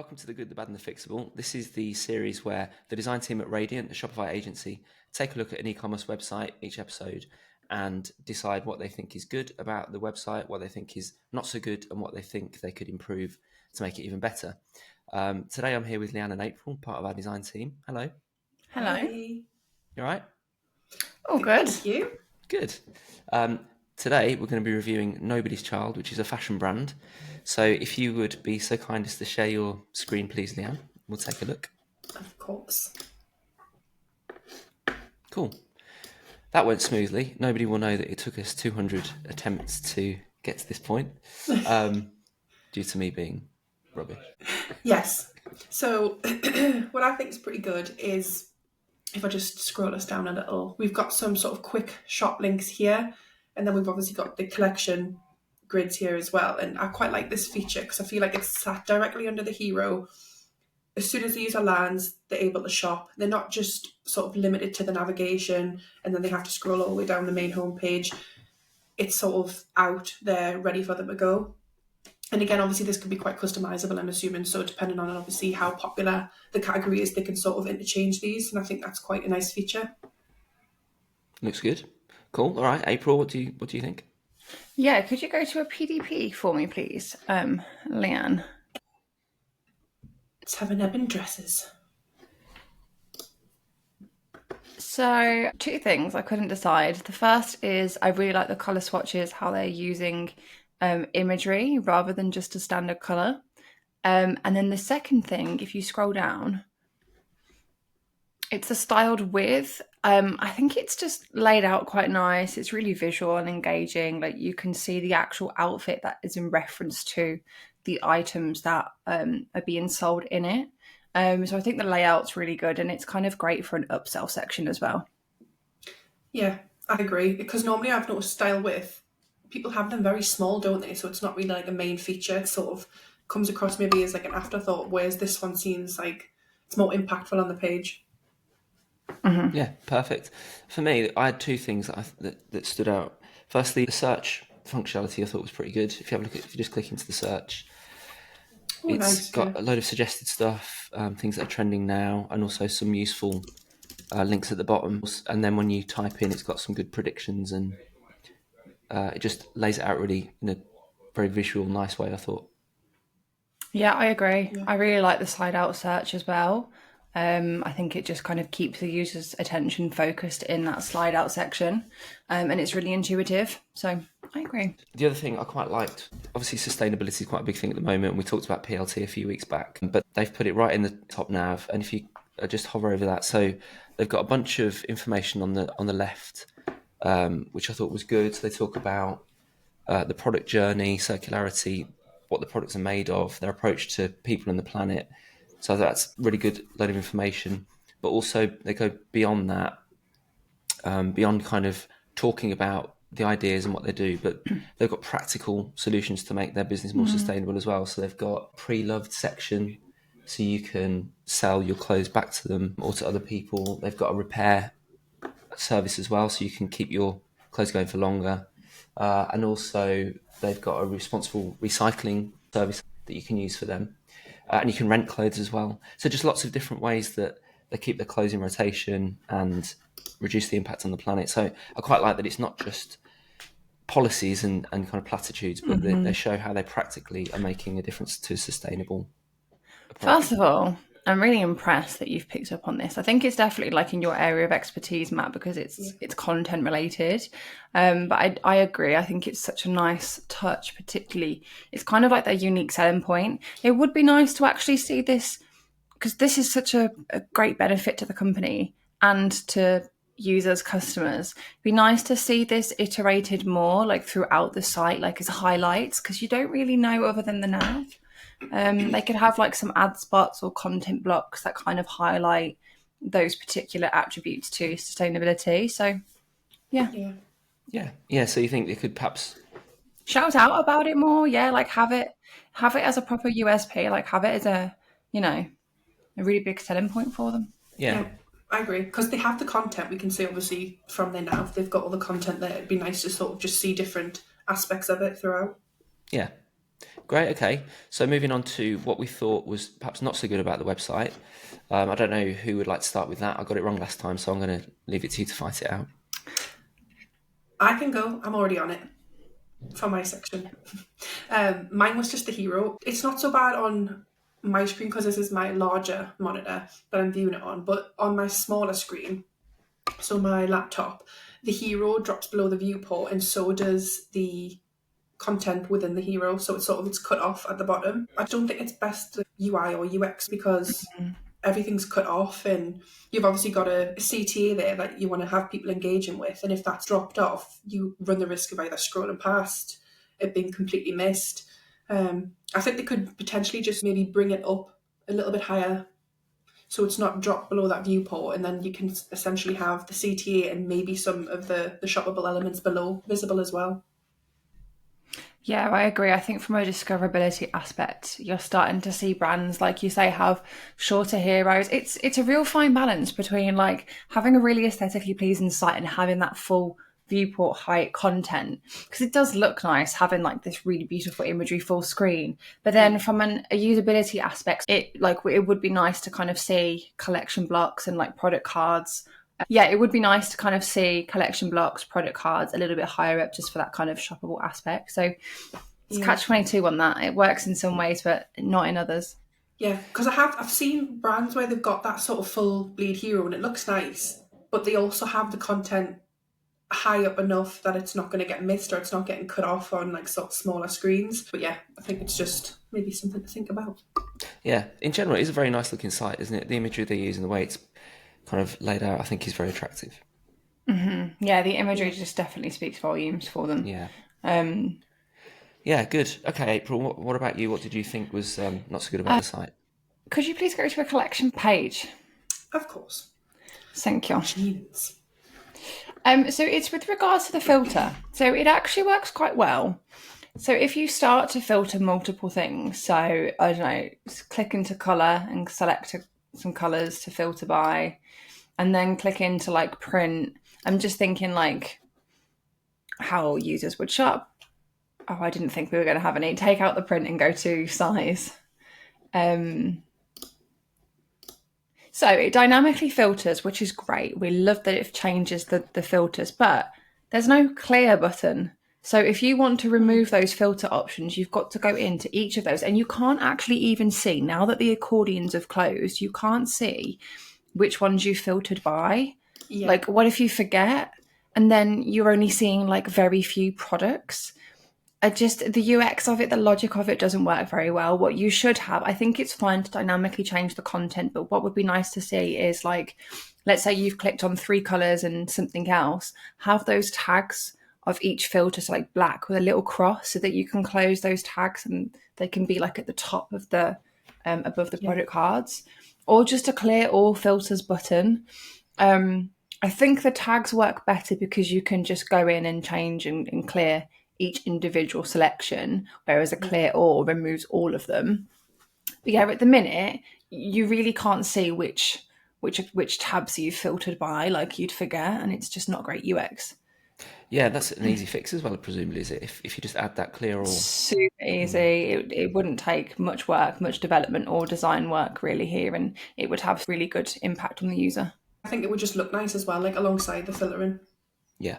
Welcome to The Good, The Bad and The Fixable. This is the series where the design team at Radiant, the Shopify agency, take a look at an e-commerce website each episode and decide what they think is good about the website, what they think is not so good, and what they think they could improve to make it even better. Today I'm here with Leanne and April, part of our design team. Hello. Hello. Hi. You all right? Oh, good. Thank you. Good. Today we're going to be reviewing Nobody's Child, which is a fashion brand. So if you would be so kind as to share your screen, please, Leanne, we'll take a look. Of course. Cool. That went smoothly. Nobody will know that it took us 200 attempts to get to this point, due to me being rubbish. Yes. So what I think is pretty good is, if I just scroll us down a little, we've got some sort of quick shop links here, and then we've obviously got the collection grids here as well. And I quite like this feature because I feel like it's sat directly under the hero. As soon as the user lands, they're able to shop. They're not just sort of limited to the navigation and then they have to scroll all the way down the main homepage. It's sort of out there, ready for them to go. And again, obviously this can be quite customizable, I'm assuming. So depending on obviously how popular the category is, they can sort of interchange these. And I think that's quite a nice feature. Looks good. Cool. All right, April, what do you think? Yeah, could you go to a PDP for me, please, Leanne? Let's have an ebon dresses. So, two things I couldn't decide. The first is I really like the colour swatches, how they're using imagery rather than just a standard colour. And then the second thing, if you scroll down, it's a styled with. I think it's just laid out quite nice. It's really visual and engaging. Like you can see the actual outfit that is in reference to the items that are being sold in it. So I think the layout's really good and it's kind of great for an upsell section as well. Yeah, I agree. Because normally I've noticed style width, people have them very small, don't they? So it's not really like a main feature. It sort of comes across maybe as like an afterthought, whereas this one seems like it's more impactful on the page. Mm-hmm. Yeah, perfect. For me, I had two things that stood out. Firstly, the search functionality I thought was pretty good. If you have a look at, if you just click into the search, it's got a load of suggested stuff, things that are trending now, and also some useful links at the bottom. And then when you type in, it's got some good predictions, and it just lays it out really in a very visual, nice way, I thought. Yeah, I agree. Yeah. I really like the slide out search as well. I think it just kind of keeps the user's attention focused in that slide out section, and it's really intuitive. So I agree. The other thing I quite liked, obviously sustainability is quite a big thing at the moment. We talked about PLT a few weeks back, but they've put it right in the top nav. And if you just hover over that, so they've got a bunch of information on the left, which I thought was good. So they talk about the product journey, circularity, what the products are made of, their approach to people and the planet. So that's really good load of information. But also they go beyond that, beyond kind of talking about the ideas and what they do, but they've got practical solutions to make their business more sustainable as well. So they've got pre-loved section, so you can sell your clothes back to them or to other people. They've got a repair service as well, so you can keep your clothes going for longer. And also they've got a responsible recycling service that you can use for them. And you can rent clothes as well. So just lots of different ways that they keep their clothes in rotation and reduce the impact on the planet. So I quite like that it's not just policies and kind of platitudes, but they show how they practically are making a difference to sustainable approach. First of all, I'm really impressed that you've picked up on this. I think it's definitely like in your area of expertise, Matt, because it's content related. But I agree. I think it's such a nice touch, particularly. It's kind of like their unique selling point. It would be nice to actually see this, because this is such a great benefit to the company and to users, customers. It'd be nice to see this iterated more, like throughout the site, like as highlights, because you don't really know other than the nav. They could have like some ad spots or content blocks that kind of highlight those particular attributes to sustainability. So, yeah. So you think they could perhaps shout out about it more? Yeah, like have it as a proper USP. Like have it as a really big selling point for them. Yeah, I agree, because they have the content. We can see obviously from their nav, they've got all the content there. It'd be nice to sort of just see different aspects of it throughout. Yeah. Great. Okay. So moving on to what we thought was perhaps not so good about the website. I don't know who would like to start with that. I got it wrong last time, so I'm going to leave it to you to fight it out. I can go. I'm already on it for my section. Mine was just the hero. It's not so bad on my screen because this is my larger monitor that I'm viewing it on, but on my smaller screen, so my laptop, the hero drops below the viewport, and so does the content within the hero. So it's cut off at the bottom. I don't think it's best UI or UX because everything's cut off, and you've obviously got a CTA there that you want to have people engaging with, and if that's dropped off, you run the risk of either scrolling past it being completely missed. I think they could potentially just maybe bring it up a little bit higher so it's not dropped below that viewport, and then you can essentially have the CTA and maybe some of the shoppable elements below visible as well. Yeah, I agree. I think from a discoverability aspect, you're starting to see brands, like you say, have shorter heroes. It's a real fine balance between like having a really aesthetically pleasing site and having that full viewport height content, because it does look nice having like this really beautiful imagery full screen. But then from a usability aspect, it would be nice to kind of see collection blocks and like product cards. Yeah, it would be nice to kind of see collection blocks, product cards a little bit higher up just for that kind of shoppable aspect. So it's catch-22 on that. It works in some ways, but not in others. Yeah, because I've seen brands where they've got that sort of full bleed hero and it looks nice, but they also have the content high up enough that it's not going to get missed or it's not getting cut off on like sort of smaller screens. But yeah, I think it's just maybe something to think about. Yeah, in general, it is a very nice looking site, isn't it? The imagery they use and the way it's kind of laid out, I think, is very attractive. Mm-hmm. Yeah, the imagery just definitely speaks volumes for them. Yeah. Yeah, good. Okay, April, what about you? What did you think was not so good about the site? Could you please go to a collection page? Of course. Thank you. Jeans. So it's with regards to the filter. So it actually works quite well. So if you start to filter multiple things, so I don't know, click into colour and select some colours to filter by, and then click into like print. I'm just thinking like how users would shop. Oh, I didn't think we were going to have any. Take out the print and go to size. So it dynamically filters, which is great. We love that it changes the filters, but there's no clear button. So if you want to remove those filter options, you've got to go into each of those, and you can't actually even see, now that the accordions have closed, you can't see which ones you filtered by. Yeah. Like, what if you forget? And then you're only seeing like very few products. The UX of it, the logic of it doesn't work very well. What you should have, I think it's fine to dynamically change the content, but what would be nice to see is like, let's say you've clicked on 3 colors and something else, have those tags of each filter, so like black with a little cross, so that you can close those tags and they can be like at the top of the, above the product cards, or just a clear all filters button. I think the tags work better because you can just go in and change and clear each individual selection, whereas a clear all removes all of them. But yeah, at the minute, you really can't see which tabs you've filtered by, like you'd forget, and it's just not great UX. Yeah, that's an easy fix as well, presumably, is it? If you just add that clear all. Super easy. It wouldn't take much work, much development or design work really here, and it would have really good impact on the user. I think it would just look nice as well, like alongside the filtering. Yeah.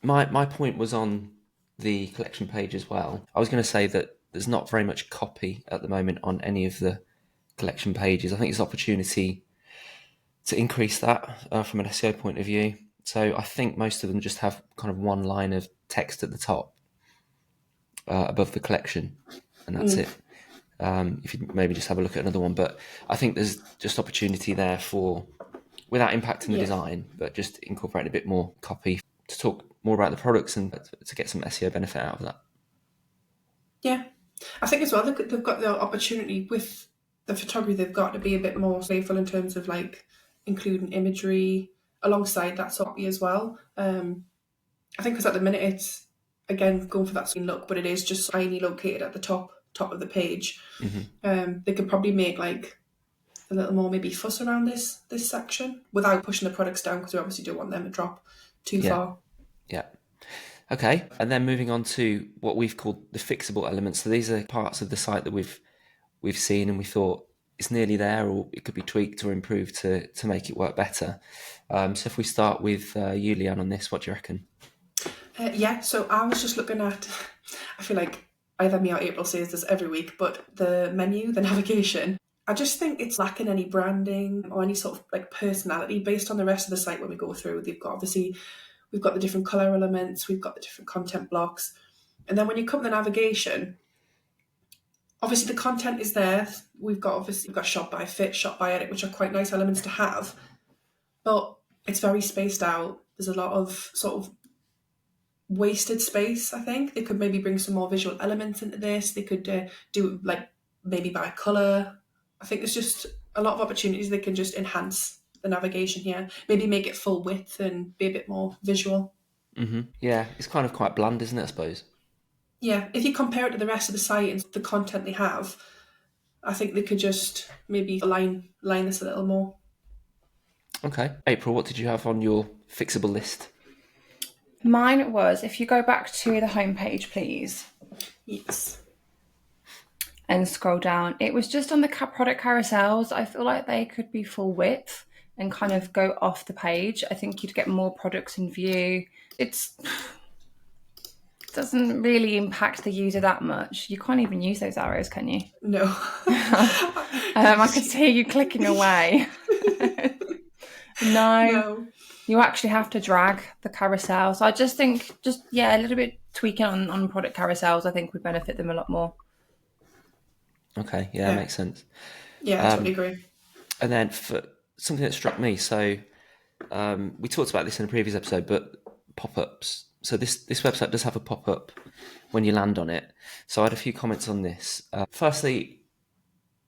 My point was on the collection page as well. I was going to say that there's not very much copy at the moment on any of the collection pages. I think it's an opportunity to increase that from an SEO point of view. So I think most of them just have kind of one line of text at the top above the collection, and that's it. If you maybe just have a look at another one, but I think there's just opportunity there for, without impacting the design, but just incorporating a bit more copy to talk more about the products and to get some SEO benefit out of that. Yeah, I think as well they've got the opportunity with the photography they've got to be a bit more playful in terms of like including imagery alongside that copy as well. I think because at the minute it's, again, going for that screen look, but it is just tiny located at the top of the page. They could probably make like a little more maybe fuss around this section without pushing the products down, because we obviously don't want them to drop too far. Yeah. Okay, and then moving on to what we've called the fixable elements. So these are parts of the site that we've seen and we thought it's nearly there, or it could be tweaked or improved to make it work better. So if we start with you, Leanne, on this, what do you reckon? Yeah, so I was just looking at, I feel like either me or April says this every week, but the menu, the navigation, I just think it's lacking any branding or any sort of like personality based on the rest of the site when we go through. They've got obviously, we've got the different colour elements, we've got the different content blocks. And then when you come to the navigation, obviously the content is there. We've got shop by fit, shop by edit, which are quite nice elements to have. But it's very spaced out. There's a lot of sort of wasted space. I think they could maybe bring some more visual elements into this. They could do like maybe by colour. I think there's just a lot of opportunities they can just enhance the navigation here. Maybe make it full width and be a bit more visual. Mm-hmm. Yeah, it's kind of quite bland, isn't it, I suppose? Yeah, if you compare it to the rest of the site and the content they have, I think they could just maybe line this a little more. Okay. April, what did you have on your fixable list? Mine was, if you go back to the homepage, please, Yes. and scroll down, it was just on the product carousels. I feel like they could be full width and kind of go off the page. I think you'd get more products in view. It doesn't really impact the user that much. You can't even use those arrows, can you? No. I could see you clicking away. No. You actually have to drag the carousel. So I just think, a little bit tweaking on product carousels, I think would benefit them a lot more. Okay, yeah, makes sense. Yeah, I totally agree. And then for something that struck me, so we talked about this in a previous episode, but pop-ups. So this website does have a pop-up when you land on it. So I had a few comments on this. Firstly,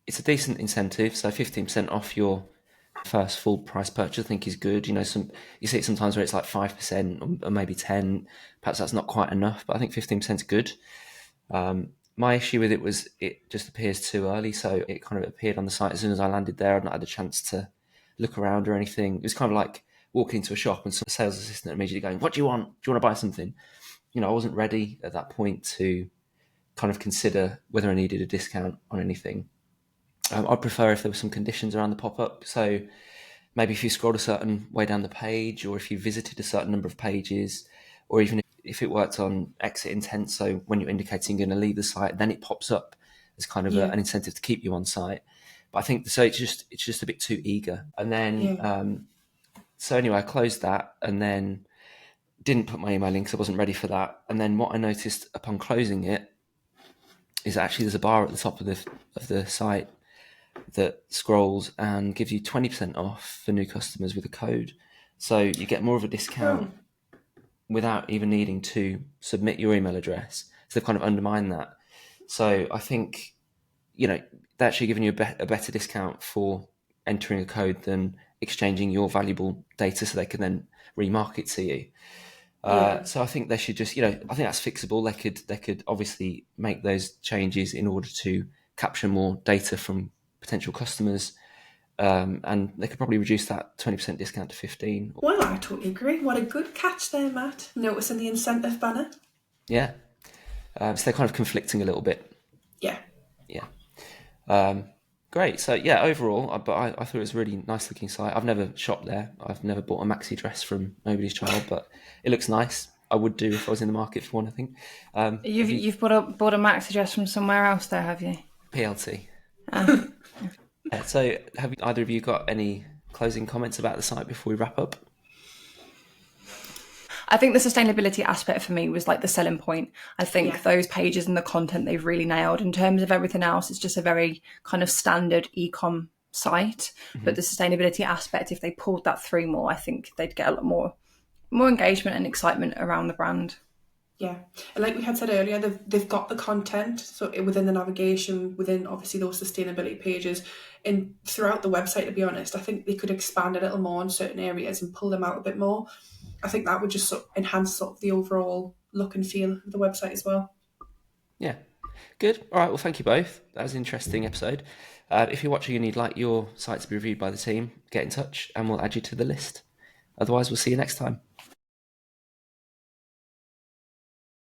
it's a decent incentive. So 15% off your first full price purchase, I think, is good. You know, you see it sometimes where it's like 5% or maybe 10. Perhaps that's not quite enough, but I think 15% is good. My issue with it was it just appears too early. So it kind of appeared on the site as soon as I landed there. I'd not had a chance to look around or anything. It was kind of like walking into a shop and some sales assistant immediately going, "What do you want? Do you want to buy something?" You know, I wasn't ready at that point to kind of consider whether I needed a discount on anything. I'd prefer if there were some conditions around the pop-up. So maybe if you scrolled a certain way down the page, or if you visited a certain number of pages, or even if it worked on exit intent. So when you're indicating you're going to leave the site, then it pops up as kind of an incentive to keep you on site. But I think so. It's just a bit too eager. And then so anyway, I closed that and then didn't put my email in because I wasn't ready for that. And then what I noticed upon closing it is actually there's a bar at the top of the site that scrolls and gives you 20% off for new customers with a code. So you get more of a discount without even needing to submit your email address. So they've kind of undermined that. So I think, you know, they're actually giving you a better discount for entering a code than exchanging your valuable data so they can then remarket to you. So I think they should just, you know, I think that's fixable. They could obviously make those changes in order to capture more data from potential customers, and they could probably reduce that 20% discount to 15. Well, I totally agree. What a good catch there, Matt. Noticing the incentive banner. Yeah. So they're kind of conflicting a little bit. Yeah. Great. So yeah, overall, but I thought it was a really nice looking site. I've never shopped there. I've never bought a maxi dress from Nobody's Child, but it looks nice. I would do if I was in the market for one, I think. You've bought a maxi dress from somewhere else there, have you? PLT. So have either of you got any closing comments about the site before we wrap up? I think the sustainability aspect for me was like the selling point. I think those pages and the content they've really nailed. In terms of everything else, it's just a very kind of standard e-com site. Mm-hmm. But the sustainability aspect, if they pulled that through more, I think they'd get a lot more engagement and excitement around the brand. Yeah, and like we had said earlier, they've got the content, so within the navigation, within obviously those sustainability pages, and throughout the website, to be honest, I think they could expand a little more in certain areas and pull them out a bit more. I think that would just sort of enhance sort of the overall look and feel of the website as well. Yeah, good. All right, well, thank you both. That was an interesting episode. If you're watching and you'd like your site to be reviewed by the team, get in touch and we'll add you to the list. Otherwise, we'll see you next time.